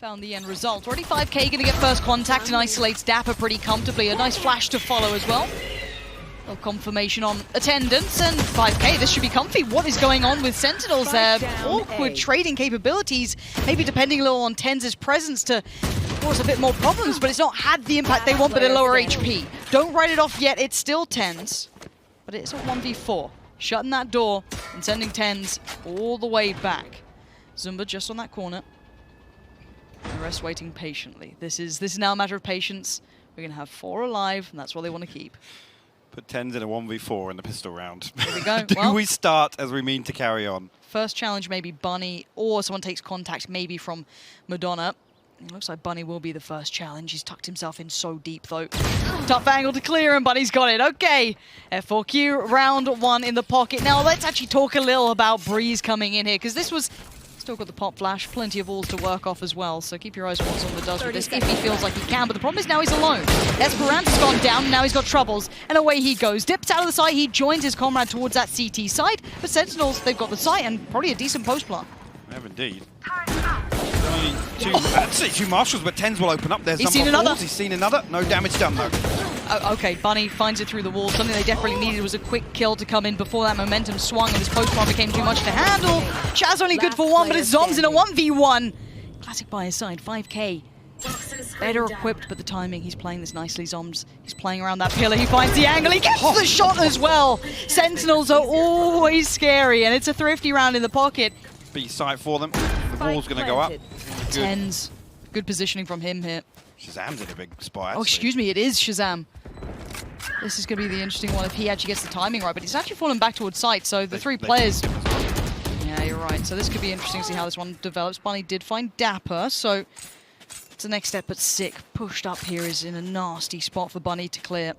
found the end result. Already 5K gonna get first contact and isolates Dapper pretty comfortably. A nice flash to follow as well. Little confirmation on attendance, and 5K, this should be comfy. What is going on with Sentinels there? Awkward trading capabilities, maybe depending a little on tenz's presence to cause a bit more problems, but it's not had the impact they want, but a lower HP. Don't write it off yet, it's still tenz, but it's a 1v4. Shutting that door and sending tenz all the way back. Zumba just on that corner. The rest waiting patiently. This is now a matter of patience. We're gonna have 4 alive, and that's what they want to keep. Put tenz in a 1v4 in the pistol round. There we go. Do we start as we mean to carry on? First challenge maybe Bunny, or someone takes contact maybe from Madonna. It looks like Bunny will be the first challenge. He's tucked himself in so deep though. Tough angle to clear, and Bunny's got it. Okay, F4Q round 1 in the pocket. Now let's actually talk a little about Breeze coming in here, because this was still got the pop flash, plenty of walls to work off as well, so keep your eyes on what Zumba does with this if he feels like he can, but the problem is now he's alone. Esperanza's gone down, and now he's got troubles, and away he goes. Dips out of the site, he joins his comrade towards that CT site, but Sentinels, they've got the site and probably a decent post plant. We have indeed. Only two marshals, but tenz will open up. There's He's seen another. He's seen another. No damage done though. Okay, Bunny finds it through the wall. Something they desperately needed was a quick kill to come in before that momentum swung and this post-plant became too much to handle. Shaz only good for 1, but it's Zoms in a 1v1. Classic by his side, 5K. Better equipped, but the timing, he's playing this nicely, Zoms. He's playing around that pillar, he finds the angle, he gets the shot as well. Sentinels are always scary, and it's a thrifty round in the pocket. B site for them. The wall's going to go up. Tenz. Good positioning from him here. Shazam's in a big spot, actually. Oh, excuse me, it is Shazam. This is going to be the interesting one if he actually gets the timing right, but he's actually fallen back towards site, so the 3 players... Yeah, you're right. So this could be interesting to see how this one develops. Bunny did find Dapper, so it's the next step, but sick. Pushed up here is in a nasty spot for Bunny to clear.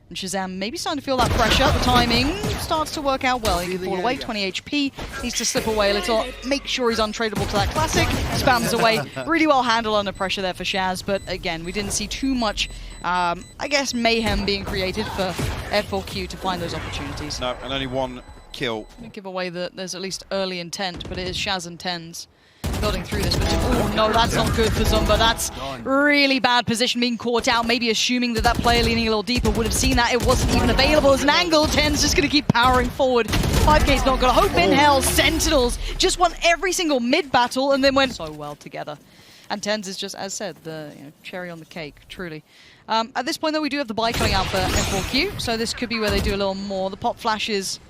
And Shazam maybe starting to feel that pressure. The timing starts to work out well. He can fall away, 20 HP. Needs to slip away a little. Make sure he's untradeable to that classic. Spams away. Really well handled under pressure there for Shaz. But again, we didn't see too much, I guess, mayhem being created for F4Q to find those opportunities. No, and only 1 kill. Give away that there's at least early intent, but it is Shaz and tenz building through this. But oh no, that's not good for Zumba. That's really bad position, being caught out. Maybe assuming that that player leaning a little deeper would have seen that. It wasn't even available as an angle. tenz just going to keep powering forward. 5K's not got a hope in hell. Sentinels just won every single mid battle and then went so well together. And tenz is just, as said, the cherry on the cake, truly. At this point though, we do have the buy coming out for F4Q, so this could be where they do a little more. The pop flashes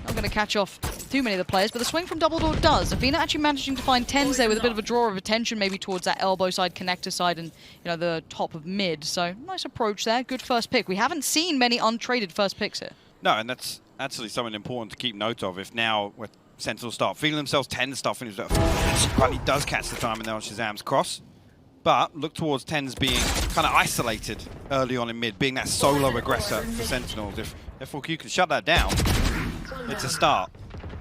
not going to catch off too many of the players, but the swing from Double Door does. Avina actually managing to find tenz there with a bit of a draw of attention maybe towards that elbow side, connector side, and the top of mid. So nice approach there. Good first pick. We haven't seen many untraded first picks here. No, and that's actually something important to keep note of. If now with Sentinels start feeling themselves, tenz start feeling themselves, Bunny does catch the timing there on Shazam's cross. But look towards tenz being kind of isolated early on in mid, being that solo aggressor for Sentinels. If F4Q can shut that down, it's a start.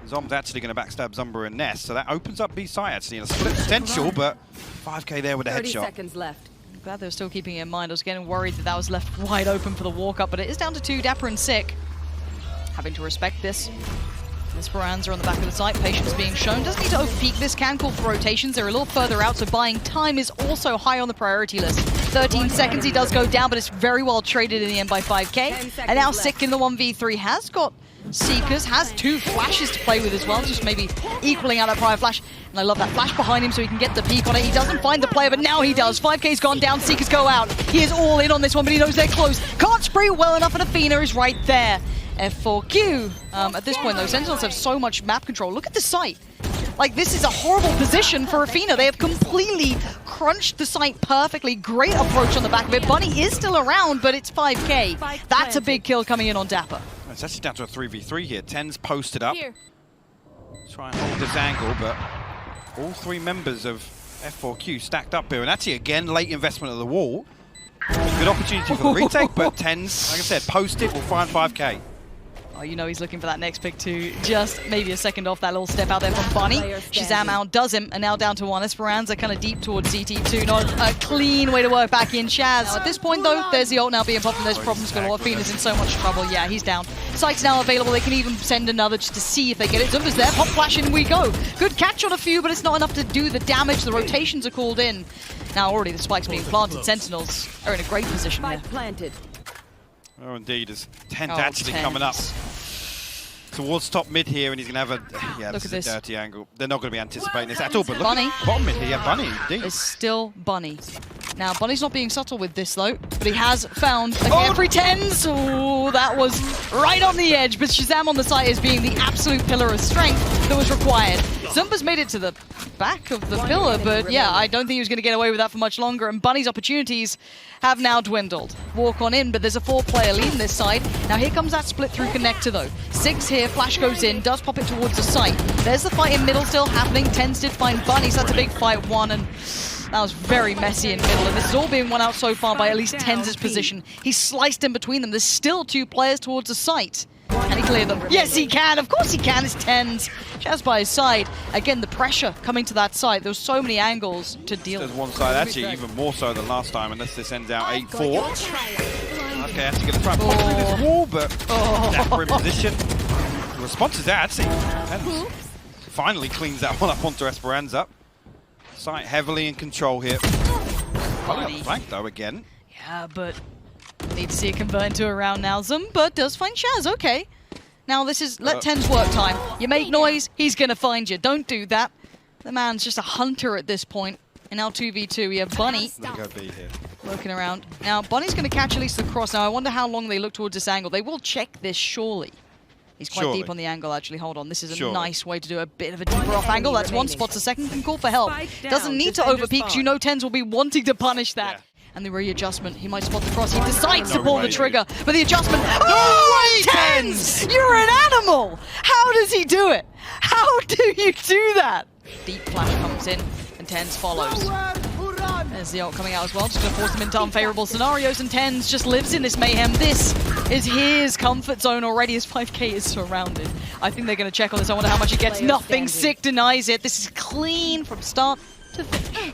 Zom's actually going to backstab Zumba and Ness, so that opens up B side actually in a split potential, but 5K there with a 30 headshot. seconds left. I'm glad they were still keeping it in mind. I was getting worried that that was left wide open for the walk-up, but it is down to 2, Dapper and Sick. Having to respect this. Esperanza on the back of the site, patience being shown. Doesn't need to overpeak this, can call for rotations. They're a little further out, so buying time is also high on the priority list. 13 seconds, he does go down, but it's very well traded in the end by 5K. And now Sick in the 1v3 has got Seekers, has 2 flashes to play with as well, just maybe equaling out that prior flash. And I love that flash behind him so he can get the peek on it. He doesn't find the player, but now he does. 5K's gone down, Seekers go out. He is all in on this one, but he knows they're close. Can't spray well enough, and Afina is right there. F4Q. At this point though, Sentinels have so much map control. Look at the site. Like, this is a horrible position for Afina. They have completely crunched the site perfectly. Great approach on the back of it. Bunny is still around, but it's 5K. That's a big kill coming in on Dapper. It's actually down to a 3v3 here. tenz posted up. Try and hold this angle, but all 3 members of F4Q stacked up here. And actually, again, late investment of the wall. Good opportunity for the retake, but tenz, like I said, posted will find 5K. Oh, you know he's looking for that next pick too. Just maybe a second off that little step out there from Bunny. Shazam outdoes him, and now down to 1. Esperanza kind of deep towards CT2. Not a clean way to work back in Shaz. Now, at this point though, there's the ult now being popped and there's problems galore. Athena's in so much trouble. Yeah, he's down. Sight's now available. They can even send another just to see if they get it. Zumba's there. Pop flash, in we go. Good catch on a few, but it's not enough to do the damage. The rotations are called in. Now already the spike's being planted. Sentinels are in a great position here. Planted. Oh, indeed. There's tenz actually coming up towards top mid here, and he's going to have a this is a dirty angle. They're not going to be anticipating this at all, but look Bunny. at bottom mid here. Yeah, Bunny, indeed. It's still Bunny. Now, Bunny's not being subtle with this, though, but he has found every tenz. Oh, that was right on the edge, but Shazam on the site is being the absolute pillar of strength that was required. Zumba's made it to the back of the pillar, but yeah, I don't think he was going to get away with that for much longer, and Bunny's opportunities have now dwindled. Walk on in, but there's a 4-player lead this side. Now here comes that split through connector though. 6 here, flash goes in, does pop it towards the site. There's the fight in middle still happening. Tenz did find Bunny, so that's a big fight 1, and that was very messy in middle, and this is all being won out so far by at least tenz's position. He's sliced in between them. There's still 2 players towards the site. Can he clear them? Yes, he can. Of course he can. It's tenz. Shaz by his side. Again, the pressure coming to that side. There's so many angles to deal with. There's one side, actually, even more so than last time, unless this ends out 8-4. Okay, actually going to try and pop through this wall, but Dapper in position. The response is there, actually. Tenz finally cleans that one up onto Esperanza. Sight heavily in control here. Probably on the flank, though, again. Yeah, but need to see it convert into a round now. Zumba does find Shaz, okay. Now this is, let tenz work time. You make noise, he's gonna find you. Don't do that. The man's just a hunter at this point. And now 2v2, we have Bunny looking around. Now Bunny's gonna catch at least the cross. Now I wonder how long they look towards this angle. They will check this surely. He's quite deep on the angle, actually. Hold on, this is a nice way to do a bit of a deeper off angle. That's 1, spots a second, can call for help. Doesn't need to overpeak, because you know tenz will be wanting to punish that. And the readjustment, he might spot the cross. He decides to pull the trigger, but the adjustment. Oh, tenz! You're an animal! How does he do it? How do you do that? Deep flash comes in, and tenz follows. There's the ult coming out as well, just going to force him into unfavorable scenarios, and tenz just lives in this mayhem. This is his comfort zone already, as 5k is surrounded. I think they're going to check on this. I wonder how much he gets. Nothing. Sick denies it. This is clean from start to finish.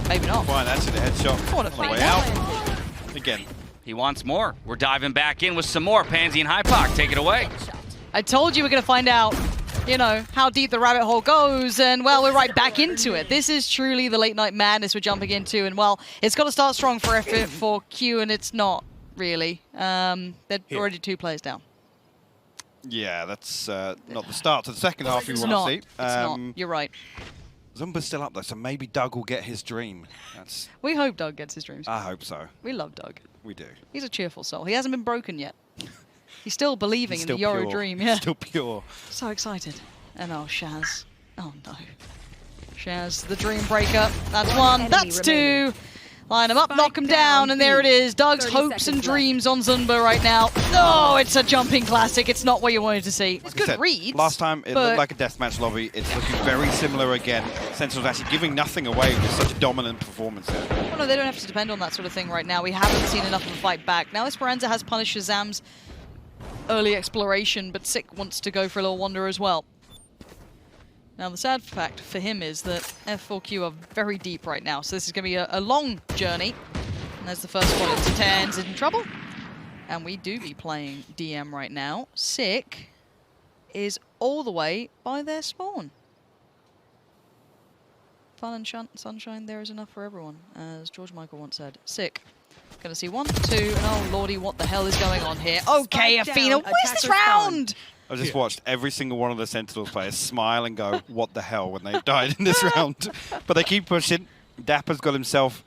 Maybe not. Fine, that's the headshot on the way out. Again. He wants more. We're diving back in with some more. Pansy and Hypoc, take it away. I told you we're going to find out, you know, how deep the rabbit hole goes, and, well, we're right back into it. This is truly the late night madness we're jumping into, and, well, it's got to start strong for F4Q, and it's not, really. They're already 2 players down. Yeah, that's not the start to the second half you want to see. It's not. You're right. Zumba's still up though, so maybe Doug will get his dream. We hope Doug gets his dreams. I hope so. We love Doug. We do. He's a cheerful soul. He hasn't been broken yet. He's still believing in the Euro dream. Yeah. He's still pure. So excited. And oh, Shaz. Oh no. Shaz, the dream breaker. That's 1. That's 2. Line him up, knock him down, and there it is. Doug's hopes and dreams on Zumba right now. Oh, it's a jumping classic. It's not what you wanted to see. It's good reads. Last time it looked like a deathmatch lobby. It's looking very similar again. Sentinels actually giving nothing away with such a dominant performance there. Well, no, they don't have to depend on that sort of thing right now. We haven't seen enough of a fight back. Now Esperanza has punished Shazam's early exploration, but Sick wants to go for a little wander as well. Now, the sad fact for him is that F4Q are very deep right now, so this is going to be a long journey. And there's the first one into tenz in trouble. And we do be playing DM right now. Sick is all the way by their spawn. Fun and sunshine, there is enough for everyone, as George Michael once said. Sick. Gonna see 1, 2, and oh lordy, what the hell is going on here? Okay, Athena, what is this round? I just watched every single one of the Sentinels players smile and go, what the hell, when they've died in this round. But they keep pushing. Dapper's got himself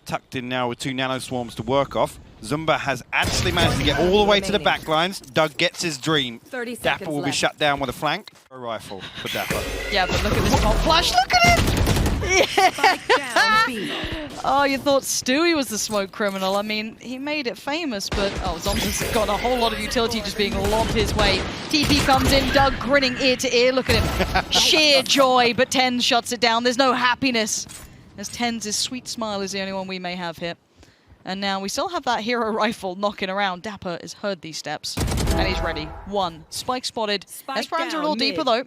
tucked in now with 2 nano swarms to work off. Zumba has actually managed to get all the way to the back lines. Doug gets his dream. Dapper will be shut down with a flank. A rifle for Dapper. Yeah, but look at this top flash. Look at it! Yeah. Oh, you thought Stewie was the smoke criminal. I mean, he made it famous, but oh, Zomba's got a whole lot of utility just being lobbed his way. TP comes in, Doug grinning ear to ear. Look at him. Sheer joy, but tenz shuts it down. There's no happiness. As tenz's sweet smile is the only one we may have here. And now we still have that hero rifle knocking around. Dapper has heard these steps. And he's ready. One. Spike spotted. Esperanza a little deeper, though.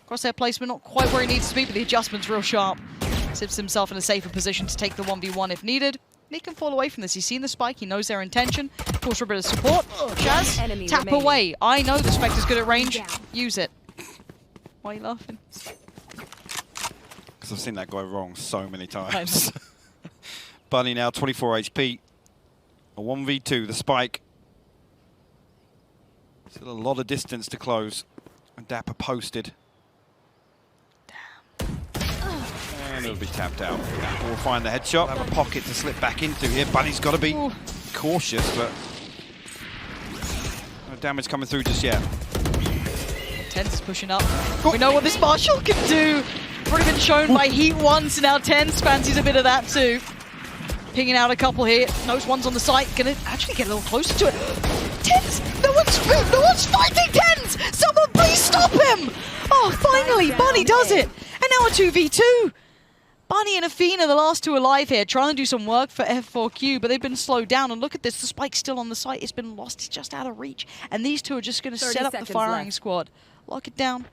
Crosshair placement not quite where he needs to be, but the adjustment's real sharp. Sips himself in a safer position to take the 1v1 if needed. And he can fall away from this. He's seen the spike. He knows their intention. Of course, for a bit of support. Chaz, tap away. I know the Spectre's good at range. Use it. Why are you laughing? Because I've seen that go wrong so many times. Bunny now 24 HP. A 1v2, the spike. Still a lot of distance to close. And Dapper posted. And it'll be tapped out. Dapper will find the headshot. Have a pocket to slip back into here. Bunny's got to be cautious, but no damage coming through just yet. Tenz is pushing up. We know what this Marshall can do. Already been shown by Heat once, now Tenz fancies a bit of that too. Pinging out a couple here. Knows one's on the site. Gonna actually get a little closer to it. Tenz! No one's fighting Tenz! Someone please stop him! Oh, finally, Bunny does it! And now a 2v2! Bunny and Athena, the last two alive here, trying to do some work for F4Q, but they've been slowed down. And look at this, the spike's still on the site. It's been lost, it's just out of reach. And these two are just going to set up the firing squad. Lock it down.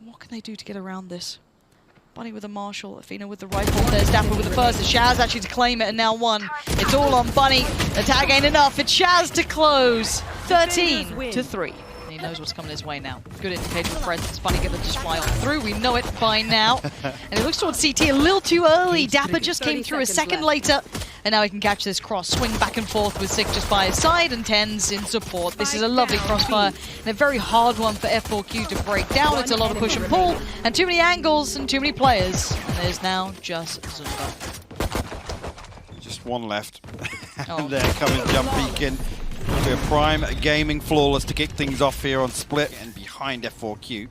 What can they do to get around this? Bunny with a Marshall, Athena with the rifle. There's Dapper with the first. It's Shaz actually to claim it, and now one. It's all on Bunny. The tag ain't enough. It's Shaz to close. 13-3. He knows what's coming his way now. Good indication for presence. Bunny gonna just fly on through. We know it by now. And it looks towards CT a little too early. Dapper just came through a second later. And now he can catch this cross. Swing back and forth with Sick just by his side and Tenz in support. This is a lovely crossfire and a very hard one for F4Q to break down. It's a lot of push and pull and too many angles and too many players. And there's now just Zumba. Just one left. And they're coming jump beacon. We're prime gaming flawless to kick things off here on Split and behind F4Q.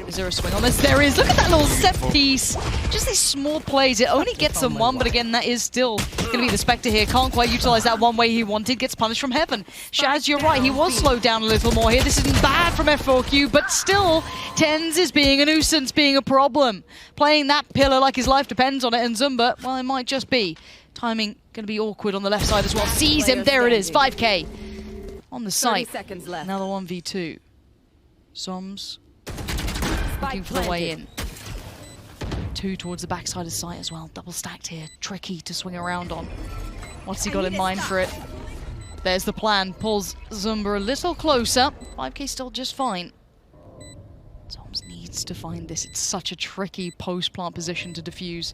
Is there a swing on this? There is. Look at that little set piece. Just these small plays. It only gets them one, but again, that is still going to be the Spectre here. Can't quite utilize that one way he wanted. Gets punished from heaven. Shaz, you're right. He was slowed down a little more here. This isn't bad from F4Q, but still, Tenz is being a nuisance, being a problem. Playing that pillar like his life depends on it, and Zumba, well, it might just be. Timing going to be awkward on the left side as well. Sees him. There it is. 5K on the site. Another 1v2. Soms looking for the way in. Two towards the backside of site as well. Double stacked here. Tricky to swing around on. What's he got in mind for it? There's the plan. Pulls Zumba a little closer. 5K still just fine. Soms needs to find this. It's such a tricky post-plant position to defuse.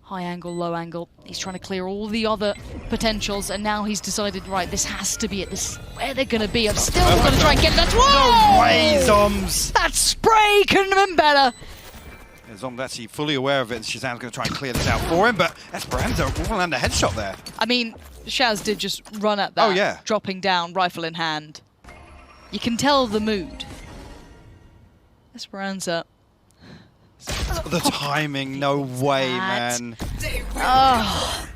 High angle, low angle. He's trying to clear all the other potentials, and now he's decided, right, this has to be it. This is where they're going to be. I'm still going to try and get that. Whoa! No way, Zoms! That spray couldn't have been better. Yeah, Zom's actually fully aware of it, and Shazam's going to try and clear this out for him, but Esperanza will land a headshot there. I mean, Shaz did just run at that. Oh, yeah. Dropping down, rifle in hand. You can tell the mood. Esperanza. The timing, no way, man. Oh,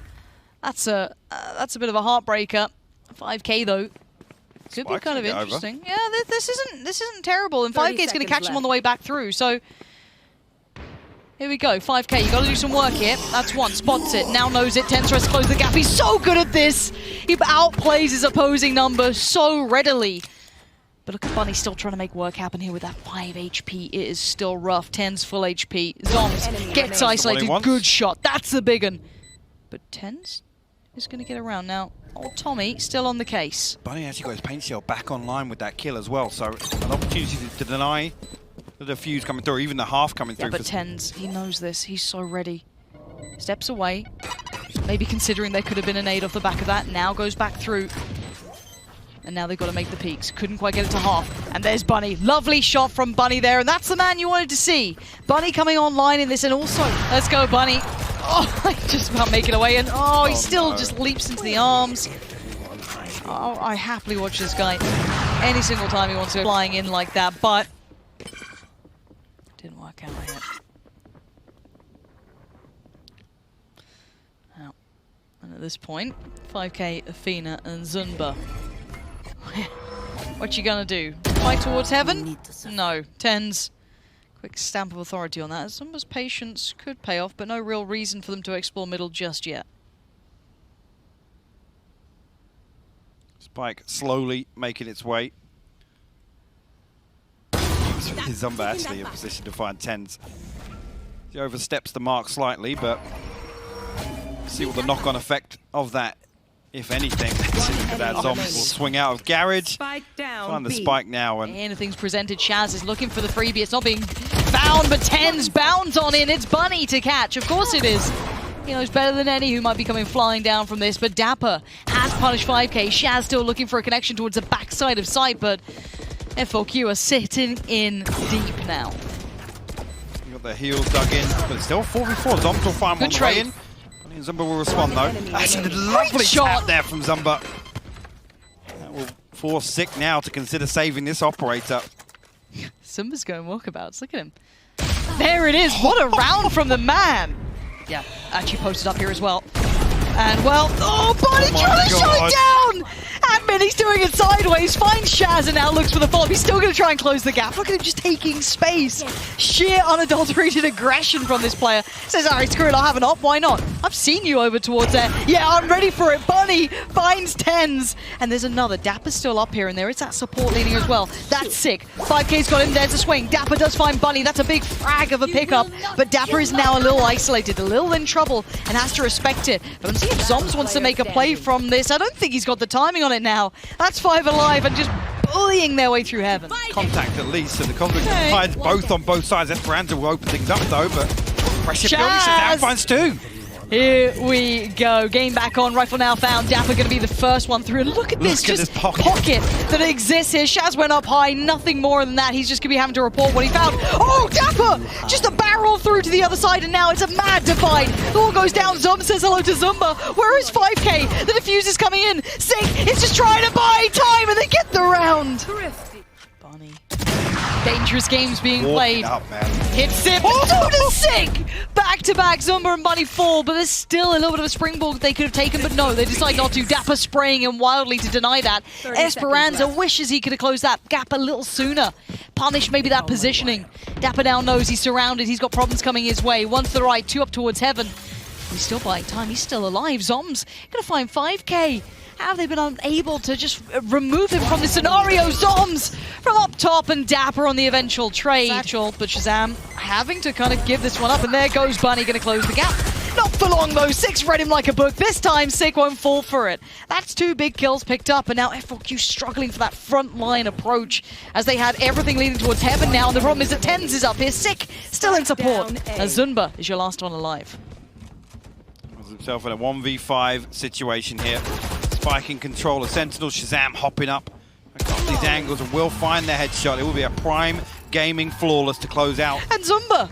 that's a bit of a heartbreaker. 5K though, could be kind of interesting. Over. Yeah, this isn't terrible, and 5K is going to catch him on the way back through. So here we go, 5K. You got to do some work here. That's one. Spots it. Now knows it. Tenzera has closed the gap. He's so good at this. He outplays his opposing number so readily. But look at Bunny still trying to make work happen here with that 5 HP. It is still rough. Tenz full HP. Zoms gets isolated. Good shot. That's the big one. But Tenz is going to get around now. Old Tommy still on the case. Bunny actually got his paint shell back online with that kill as well. So an opportunity to deny the defuse coming through, even the half coming through. Yeah, but Tenz, he knows this. He's so ready. Steps away. Maybe considering there could have been a nade off the back of that. Now goes back through. And now they've got to make the peaks. Couldn't quite get it to half. And there's Bunny. Lovely shot from Bunny there. And that's the man you wanted to see. Bunny coming online in this. And also, let's go, Bunny. Oh, I just about make it away. And oh, he still just leaps into the arms. Oh, I happily watch this guy any single time he wants to go flying in like that. But didn't work out yet. Now, and at this point, 5K, Athena, and Zumba. What you gonna do? Fight towards heaven? No. Tenz. Quick stamp of authority on that. Zumba's patience could pay off, but no real reason for them to explore middle just yet. Spike slowly making its way. Zumba actually in position to find tenz. He oversteps the mark slightly, but see what the knock-on effect of that, if anything. That Zombie will swing out of garage, find the spike now, and anything's presented. Shaz is looking for the freebie. It's not being found, but tenz bounds on in. It's Bunny to catch. Of course it is. He knows better than any who might be coming flying down from this, but Dapper has punished 5k. Shaz still looking for a connection towards the backside of sight, but F4Q are sitting in deep now. You got their heels dug in, but it's still 4v4. Zombie will find one way in. Zumba will respond though. That's a lovely shot there from Zumba. That will force Sick now to consider saving this operator. Zumba's going walkabouts. Look at him. There it is. What a round from the man. Yeah, actually posted up here as well. And well, oh, Bunny trying to shut it down! Admin, he's doing it sideways, finds Shaz and now looks for the follow-up. He's still going to try and close the gap. Look at him just taking space. Sheer unadulterated aggression from this player. Says, alright, screw it, I'll have an op, why not? I've seen you over towards there. Yeah, I'm ready for it. Bunny finds tenz. And there's another. Dapper's still up here and there is that support leading as well. That's sick. 5k's got him, there's a swing. Dapper does find Bunny. That's a big frag of a pickup. But Dapper is now a little isolated, a little in trouble, and has to respect it. But I'm seeing if Zoms wants to make a play from this. I don't think he's got the timing on it now. That's 5 alive and just bullying their way through heaven. Contact at least, and the conflict finds both on both sides. Esperanza will open things up though, but pressure building, Shazam finds 2. Here we go. Game back on. Rifle now found. Dapper going to be the first one through. And look at this pocket that exists here. Shaz went up high. Nothing more than that. He's just going to be having to report what he found. Oh, Dapper! Just a barrel through to the other side, and now it's a mad divide. The wall goes down. Zum says hello to Zumba. Where is 5k? The defuse is coming in. Sick is just trying to buy time, and they get the round. Bunny. Dangerous games being played. Hits it. So does Sick! Back-to-back, Zumba and Bunny fall, but there's still a little bit of a springboard they could have taken, but no, they decide not to. Dapper spraying him wildly to deny that. Esperanza wishes he could have closed that gap a little sooner. Punish maybe that positioning. Dapper now knows he's surrounded. He's got problems coming his way. 1 to the right, 2 up towards heaven. He's still buying time. He's still alive. Zoms gonna find 5k. How have they been unable to just remove him from the scenario? Zoms from up top and Dapper on the eventual trade. Satchel, but Shazam having to kind of give this one up. And there goes Bunny, going to close the gap. Not for long though. Sick's read him like a book. This time Sick won't fall for it. That's 2 big kills picked up. And now F4Q struggling for that front line approach as they had everything leading towards heaven now. And the problem is that tenz is up here. Sick still in support. As Zumba is your last one alive. Himself in a 1v5 situation here. Spike in control of Sentinels, Shazam hopping up across these angles and will find the headshot. It will be a prime gaming flawless to close out. And Zumba,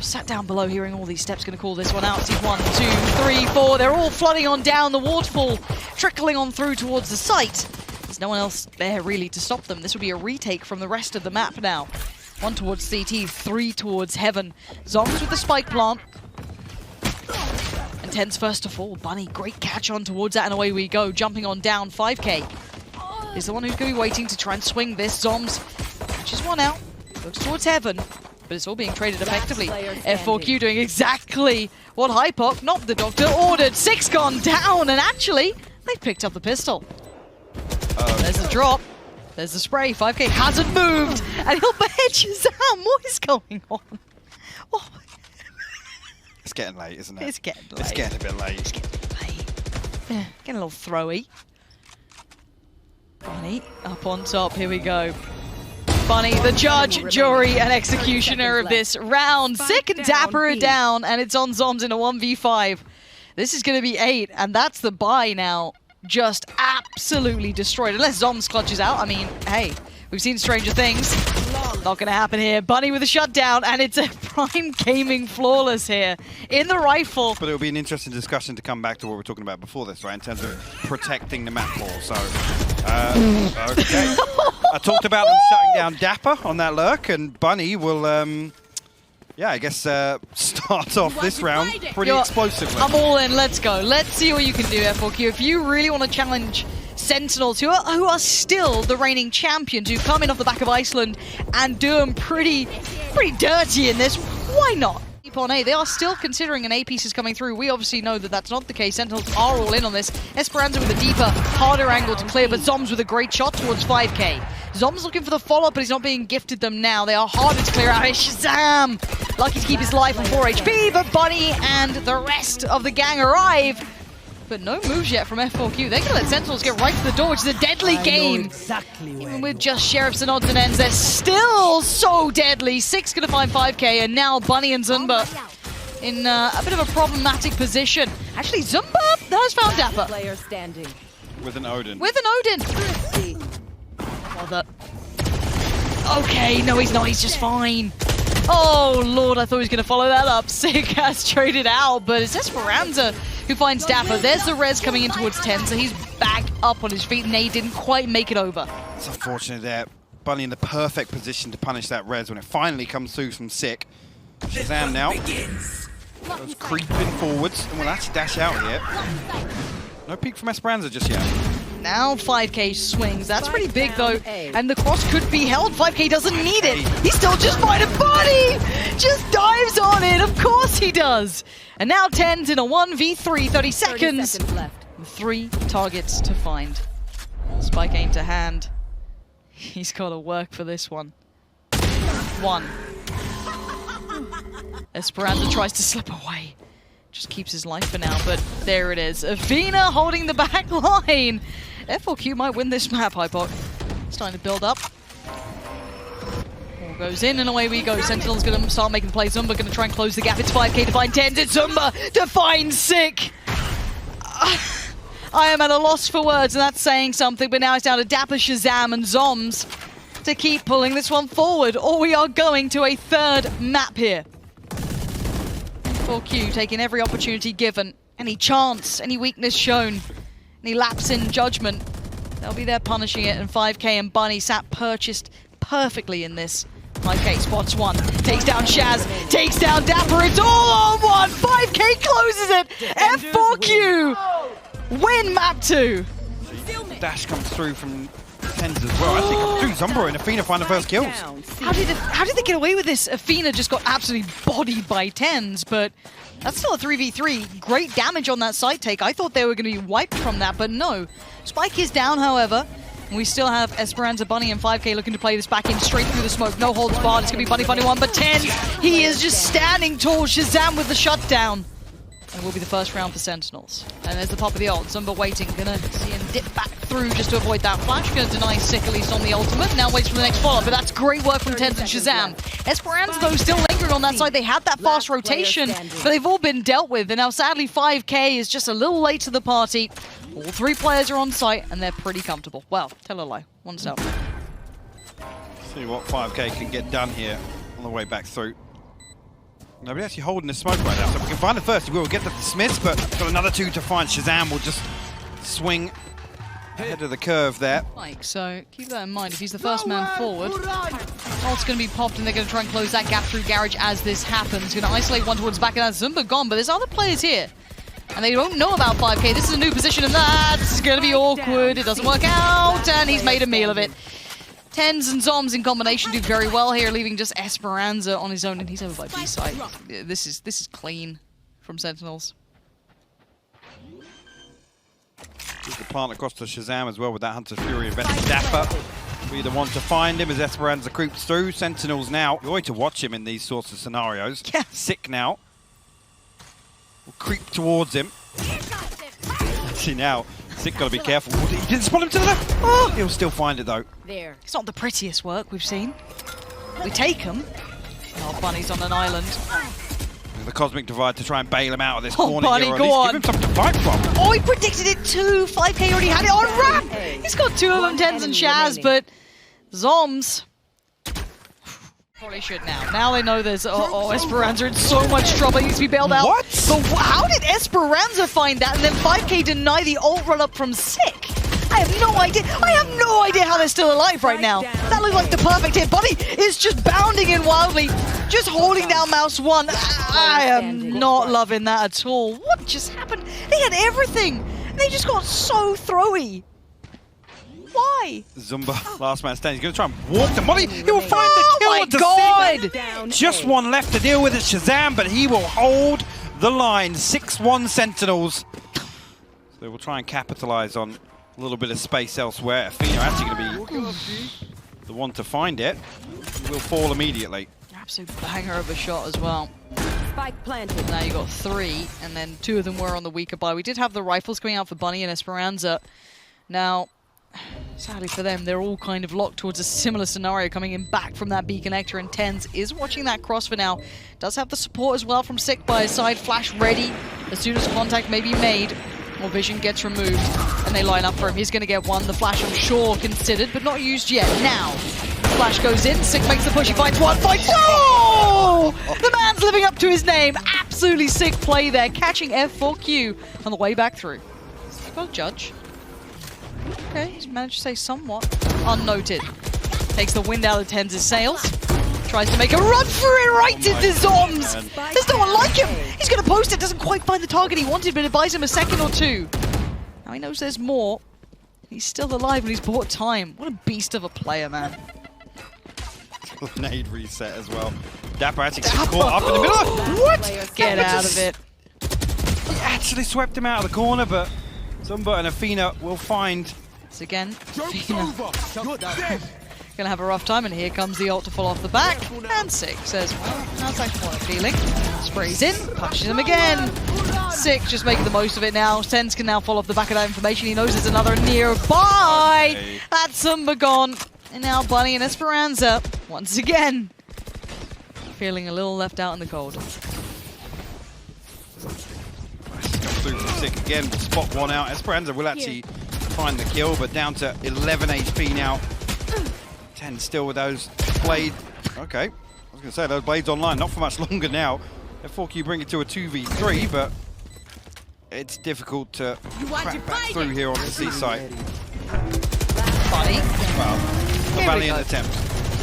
sat down below hearing all these steps, going to call this one out. See 1, 2, 3, 4. They're all flooding on down the waterfall, trickling on through towards the site. There's no one else there really to stop them. This will be a retake from the rest of the map now. 1 towards CT, 3 towards heaven. Zoms with the spike plant. And tenz first to fall. Bunny, great catch on towards that, and away we go. Jumping on down, 5k. Is the one who's going to be waiting to try and swing this. Zoms catches one out, looks towards heaven, but it's all being traded effectively. F4Q doing exactly what Hypoc, not the doctor, ordered. 6 gone down, and actually, they picked up the pistol. There's the drop. There's the spray. 5k hasn't moved, and he'll behead Shazam. What is going on? What? It's getting late, isn't it? It's getting late. It's getting a bit late. It's getting a bit late. Yeah, getting a little throwy. Bunny up on top. Here we go. Bunny, the judge, jury, and executioner of this round. Sick and Dapper are down, and it's on Zoms in a 1v5. This is going to be 8, and that's the buy now. Just absolutely destroyed. Unless Zoms clutches out. I mean, hey, we've seen stranger things. Not going to happen here. Bunny with a shutdown, and it's a prime gaming flawless here in the rifle. But it'll be an interesting discussion to come back to what we were talking about before this, right? In terms of protecting the map ball. So, okay. I talked about them shutting down Dapper on that lurk, and Bunny will, yeah, I guess start off this round pretty explosively. I'm all in. Let's go. Let's see what you can do, F4Q. If you really want to challenge Sentinels, who are still the reigning champions, who come in off the back of Iceland and do them pretty dirty in this, why not? On A. They are still considering an A piece is coming through. We obviously know that that's not the case. Sentinels are all in on this. Esperanza with a deeper, harder angle to clear, but Zoms with a great shot towards 5K. Zoms looking for the follow-up, but he's not being gifted them now. They are harder to clear out. It's Shazam! Lucky to keep his life on 4 HP, but Bunny and the rest of the gang arrive. But no moves yet from F4Q. They're going to let Sentinels get right to the door, which is a deadly game. Exactly. Even with just sheriffs and odds and ends, they're still so deadly. 6 going to find 5K, and now Bunny and Zumba in a bit of a problematic position. Actually, Zumba has found Dapper. Player standing. With an Odin. With an Odin. Bother. Okay, no, he's not. He's just fine. Oh, Lord, I thought he was going to follow that up. Sick has traded out, but it's Esperanza who finds Dapper. There's the res coming in towards Tenz, so he's back up on his feet, and they didn't quite make it over. It's unfortunate there. Bunny in the perfect position to punish that res when it finally comes through from Sick. Shazam now. Goes creeping forwards, and will actually dash out here. No peek from Esperanza just yet. Now 5K swings. That's pretty big, though. And the cross could be held. 5K doesn't need it. He's still just fine. And Bunny just dives on it. Of course he does. And now Tenz in a 1v3, 30 seconds. 30 seconds left. 3 targets to find. Spike aim to hand. He's got to work for this one. 1. Esperanza tries to slip away. Just keeps his life for now, but there it is. Avina holding the back line. F4Q might win this map, Hypok. Starting to build up. Ball goes in and away we go. Sentinel's going to start making plays. Zumba going to try and close the gap. It's 5K to find Tenz. It's Zumba to find Sick. I am at a loss for words, and that's saying something, but now it's down to Dapper, Shazam, and Zoms to keep pulling this one forward, or we are going to a 3rd map here. F4Q taking every opportunity given, any chance, any weakness shown, any lapse in judgment, they'll be there punishing it, and 5K and Bunny sat purchased perfectly in this. 5K spots 1, takes down Shaz, takes down Dapper, it's all on 1, 5K closes it, F4Q win map 2. Dash comes through from Tenz as well. Actually comes through Zumbro and Athena find the first kills. How did they get away with this? Athena just got absolutely bodied by Tenz, but that's still a 3v3. Great damage on that side take. I thought they were going to be wiped from that, but no. Spike is down, however. We still have Esperanza, Bunny, and 5K looking to play this back in straight through the smoke. No holds barred. It's going to be Bunny 1, but Tenz, he is just standing tall. Shazam with the shutdown. And it will be the first round for Sentinels. And there's the pop of the ult. Zumba waiting. Gonna see him dip back through just to avoid that flash. Gonna deny Sick at least on the ultimate. Now waits for the next follow-up. But that's great work from Tenz and Shazam. Esperanza, though, still lingering on that side. They had that fast rotation, but they've all been dealt with. And now, sadly, 5K is just a little late to the party. All 3 players are on site, and they're pretty comfortable. Well, tell a lie. 1-0. See what 5K can get done here on the way back through. Nobody actually holding the smoke right now, so if we can find it first, we will get the Smiths, but got another 2 to find. Shazam will just swing ahead of the curve there. Like, so keep that in mind. If he's the first man forward, ult's going to be popped, and they're going to try and close that gap through Garage as this happens. Going to isolate one towards the back, and that's Zumba gone, but there's other players here. And they don't know about 5K. This is a new position, and this is going to be awkward. It doesn't work out, and he's made a meal of it. Tenz and Zoms in combination do very well here, leaving just Esperanza on his own, and he's over by B side. This is clean from Sentinels. There's the plant across to Shazam as well with that Hunter's Fury event. Dapper will be the one to find him as Esperanza creeps through. Sentinels now. Joy to watch him in these sorts of scenarios. Yeah. Sick now. Will creep towards him. See now. Sick got to be careful. He didn't spot him to the left. Oh, he'll still find it though. There. It's not the prettiest work we've seen. We take him. Oh, Bunny's on an island. The Cosmic Divide to try and bail him out of this Oh, corner Bunny, here, or at go least on. give him something to fight from. Oh, he predicted it too. 5K already had it on ramp. He's got 2 of them, Tenz and Shaz, but Zoms probably should now. Now they know there's Esperanza in so much trouble. He needs to be bailed out. What? But how did Esperanza find that and then 5K deny the ult run up from Sick? I have no idea. I have no idea how they're still alive right now. That looked like the perfect hit. Bunny is just bounding in wildly, just holding down mouse 1. I am not loving that at all. What just happened? They had everything. They just got so throwy. Why? Zumba, last man standing. He's going to try and walk the money. He will find the kill. My to God! Just one left to deal with it, Shazam, but he will hold the line. 6-1 Sentinels. So they will try and capitalize on a little bit of space elsewhere. Athena actually going to be the one to find it. He will fall immediately. Absolute banger of a shot as well. Spike planted. Now you got 3, and then 2 of them were on the weaker buy. We did have the rifles coming out for Bunny and Esperanza. Now, sadly for them, they're all kind of locked towards a similar scenario coming in back from that B connector, and tenz is watching that cross for now. Does have the support as well from Sick by his side. Flash ready as soon as contact may be made. Or vision gets removed, and they line up for him. He's going to get one. The flash, I'm sure, considered, but not used yet. Now, flash goes in. Sick makes the push. He finds one. Fights. Oh! The man's living up to his name. Absolutely sick play there, catching F4Q on the way back through. He's got a judge. Okay, he's managed to stay somewhat unnoted. Takes the wind out of tenz's sails. Tries to make a run for it right into Zoms. There's no one like him. He's going to post it. Doesn't quite find the target he wanted, but it buys him a second or two. Now he knows there's more. He's still alive and he's bought time. What a beast of a player, man. Nade reset as well. Dapper actually gets caught up in the middle. What? Get out of it. He actually swept him out of the corner, but Zumba and Athena will find. It's again, Athena. Gonna have a rough time, and here comes the ult to fall off the back. And Sick says, well, how's that corner feeling? Sprays in, punches him again. Sick just making the most of it now. tenz can now fall off the back of that information. He knows there's another nearby. Okay. That's Zumba gone. And now Bunny and Esperanza, once again, feeling a little left out in the cold. Through from Sick again, will spot one out. Esperanza will actually find the kill, but down to 11 HP now. tenz still with those blades. Okay, I was going to say those blades online, not for much longer now. F4Q bring it to a 2v3, but it's difficult to crack back through here on the C site. Bunny. Well, a valiant attempt.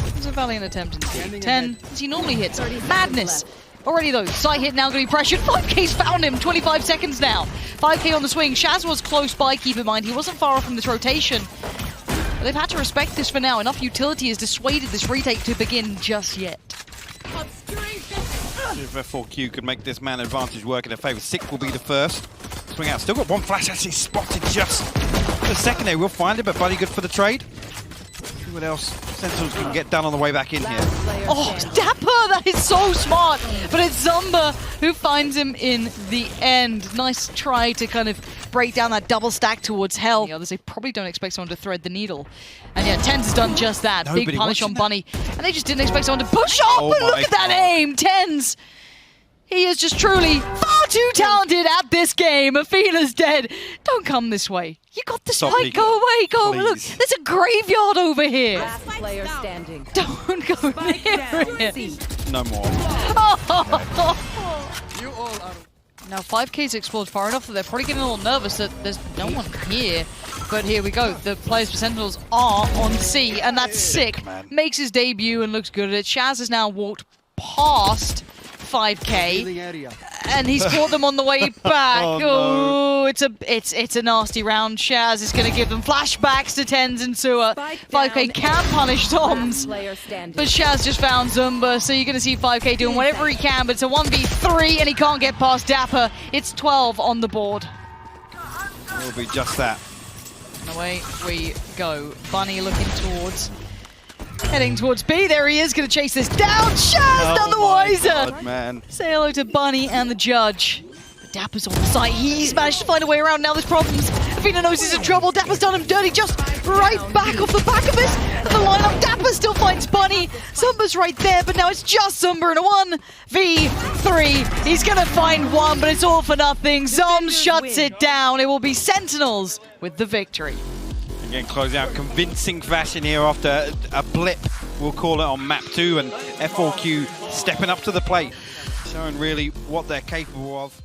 It was a valiant attempt indeed. 10, as he normally hits. Madness. Already though, side hit now going to be pressured. 5K's found him, 25 seconds now. 5K on the swing. Shaz was close by, keep in mind. He wasn't far off from this rotation. But they've had to respect this for now. Enough utility has dissuaded this retake to begin just yet. If F4Q could make this man advantage work in their favour, Sick will be the first. Swing out. Still got one flash actually spotted just for the second there. We'll find it, but Buddy good for the trade. See what else Sentinels can get done on the way back in here. Oh, Dapper! That is so smart! But it's Zumba who finds him in the end. Nice try to kind of break down that double stack towards hell. The others, they probably don't expect someone to thread the needle. And yeah, tenz has done just that. Nobody Big punish on watching Bunny. And they just didn't expect someone to push up! Oh But look my at that God. aim! tenz! He is just truly far too talented at this game. Athena's dead. Don't come this way. You got the Stop spike. peeking. Go away. Go. Please. Look, there's a graveyard over here. Last player standing. Don't go near it. No more. Now 5K's explored far enough that they're probably getting a little nervous that there's no one here. But here we go. The players for Sentinels are on C, and that's Sick. man. Makes his debut and looks good at it. Shaz has now walked past 5K, and he's caught them on the way back. Oh, Oh, it's a nasty round. Shaz is going to give them flashbacks to tenz and Sewer. 5K can punish Toms. Player standing. But Shaz just found Zumba, so you're going to see 5K doing whatever he can, but it's a 1v3, and he can't get past Dapper. It's 12 on the board. It will be just that. And away we go. Bunny looking towards, heading towards B. There he is, going to chase this down. Shaz, none the wiser. God, man. Say hello to Bunny and the judge. But Dapper's on the site. He's managed to find a way around. Now there's problems. Athena knows he's in trouble. Dapper's done him dirty just right back off the back of this. And the lineup, Dapper still finds Bunny. Zumba's right there, but now it's just Zumba in a 1v3. He's going to find one, but it's all for nothing. Zoms shuts it down. It will be Sentinels with the victory. Again, closing out convincing fashion here after a blip, we'll call it, on map 2, and F4Q stepping up to the plate, showing really what they're capable of.